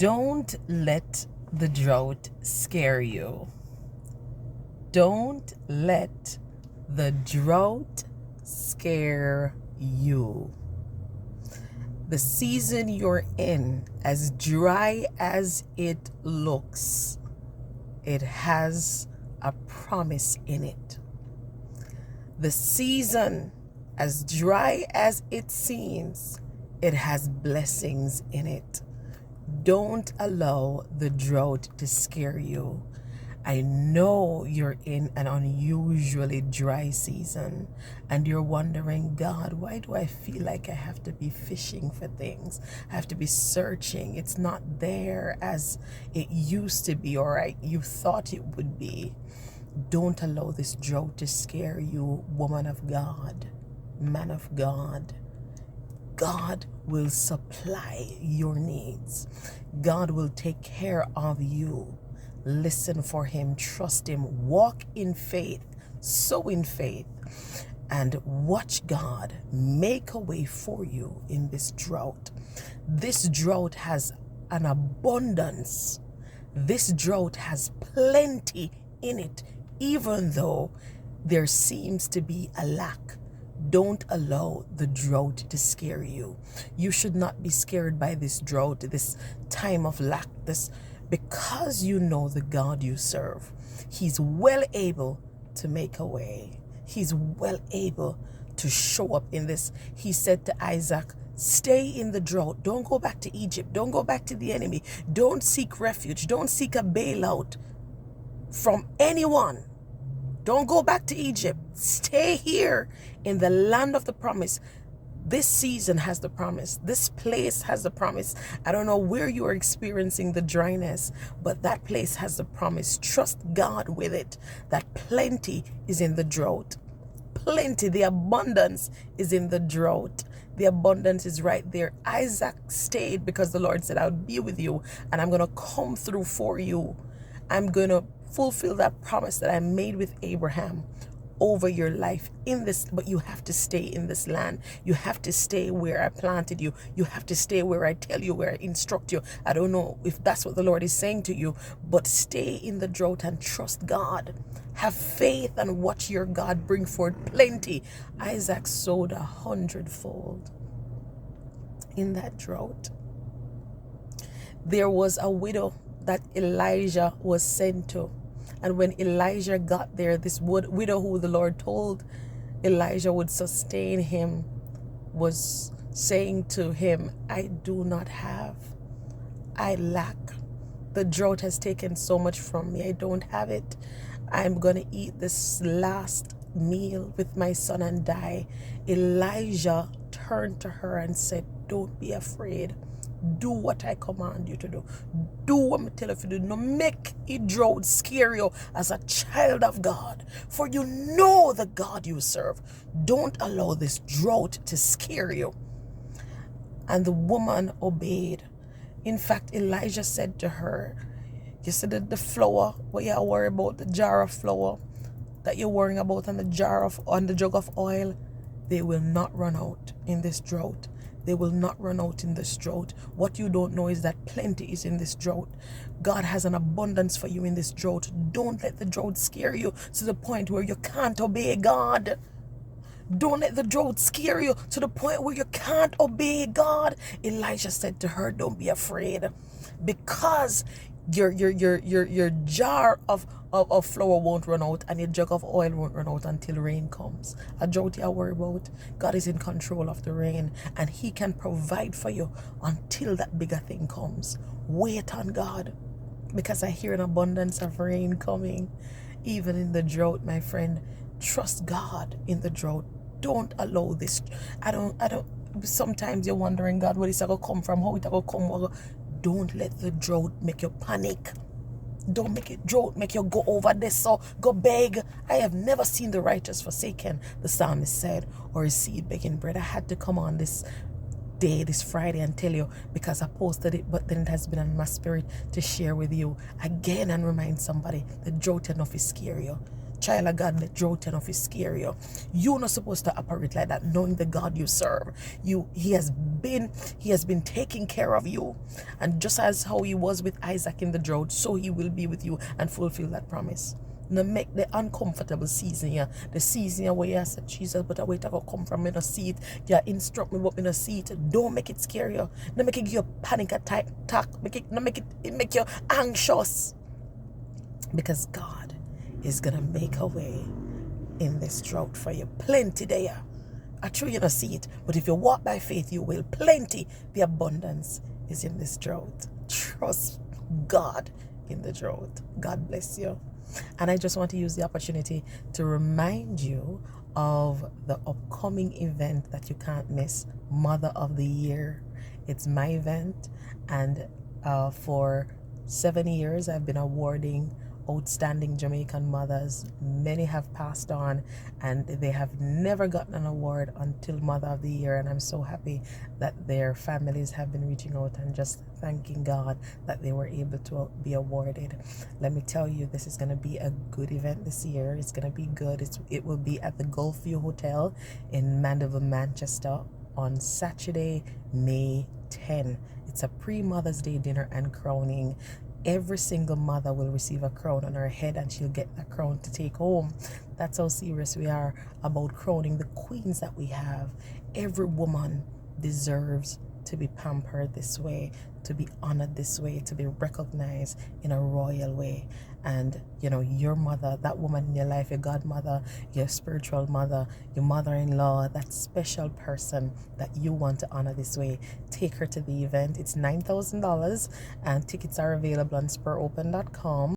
Don't let the drought scare you. Don't let the drought scare you. The season you're in, as dry as it looks, it has a promise in it. The season, as dry as it seems, it has blessings in it. Don't allow the drought to scare you. I know you're in an unusually dry season and you're wondering, God, why do I feel like I have to be fishing for things? I have to be searching. It's not there as it used to be or you thought it would be. Don't allow this drought to scare you, woman of God, man of God. God will supply your needs. God will take care of you. Listen for him, trust him, walk in faith, sow in faith, and watch God make a way for you in this drought. This drought has an abundance. This drought has plenty in it, even though there seems to be a lack. Don't allow the drought to scare you. You should not be scared by this drought, this time of lack, because you know the God you serve. He's well able to make a way. He's well able to show up in this. He said to Isaac, stay in the drought. Don't go back to Egypt. Don't go back to the enemy. Don't seek refuge. Don't seek a bailout from anyone. Don't go back to Egypt. Stay here in the land of the promise. This season has the promise. This place has the promise. I don't know where you are experiencing the dryness, but that place has the promise. Trust God with it, that plenty is in the drought. Plenty, the abundance is in the drought. The abundance is right there. Isaac stayed because the Lord said, I'll be with you and I'm going to come through for you. I'm going to fulfill that promise that I made with Abraham over your life in this, but you have to stay in this land. You have to stay where I planted you. You have to stay where I tell you, where I instruct you. I don't know if that's what the Lord is saying to you, but stay in the drought and trust God. Have faith and watch your God bring forth plenty. Isaac sowed 100-fold in that drought. There was a widow that Elijah was sent to. And when Elijah got there, this widow who the Lord told Elijah would sustain him was saying to him, I do not have. I lack. The drought has taken so much from me. I don't have it. I'm going to eat this last meal with my son and die. Elijah turned to her and said, don't be afraid. Do what I command you to do. Do what I tell you to do. No make a drought scare you as a child of God. For you know the God you serve. Don't allow this drought to scare you. And the woman obeyed. In fact, Elijah said to her, you said that the flour, what you worry about, the jar of flour that you're worrying about and the jug of oil, they will not run out in this drought. They will not run out in this drought. What you don't know is that plenty is in this drought. God has an abundance for you in this drought. Don't let the drought scare you to the point where you can't obey God. Don't let the drought scare you to the point where you can't obey God. Elijah said to her, don't be afraid, because your jar of flour won't run out and your jug of oil won't run out until rain comes. A drought you worry about, God is in control of the rain and he can provide for you until that bigger thing comes. Wait on God, because I hear an abundance of rain coming even in the drought, my friend. Trust God in the drought. Don't allow this. I don't sometimes you're wondering, God, where is it gonna come from? How it gonna come? Don't let the drought make you panic. Don't make it drought make you go over this or go beg. I have never seen the righteous forsaken, the psalmist said, or his seed begging bread. I had to come on this day, this Friday, and tell you because I posted it, but then it has been on my spirit to share with you again and remind somebody the drought enough is scary you. Child of God, the drought enough is scary you. You're not supposed to operate like that, knowing the God you serve. He has been taking care of you. And just as how he was with Isaac in the drought, so he will be with you and fulfill that promise. No make the uncomfortable season here. The season here where you say, Jesus, but I wait to come from me no see it. You instruct me but me no see it. Don't make it scary you. No make it give you a panic attack. Make you anxious. Because God is gonna make a way in this drought for you. Plenty there. I true you not see it, but if you walk by faith, you will. Plenty. The abundance is in this drought. Trust God in the drought. God bless you. And I just want to use the opportunity to remind you of the upcoming event that you can't miss, Mother of the Year. It's my event, and for 7 years I've been awarding outstanding Jamaican mothers. Many have passed on and they have never gotten an award until Mother of the Year, and I'm so happy that their families have been reaching out and just thanking God that they were able to be awarded. Let me tell you, this is going to be a good event this year. It's going to be good. It will be at the Gulfview Hotel in Mandeville, Manchester on Saturday, May 10. It's a pre-Mother's Day dinner and crowning. Every single mother will receive a crown on her head and she'll get that crown to take home. That's how serious we are about crowning the queens that we have. Every woman deserves to be pampered this way, to be honored this way, to be recognized in a royal way. And your mother, that woman in your life, your godmother, your spiritual mother, your mother-in-law, that special person that you want to honor this way, take her to the event. It's $9,000 and tickets are available on SpurOpen.com.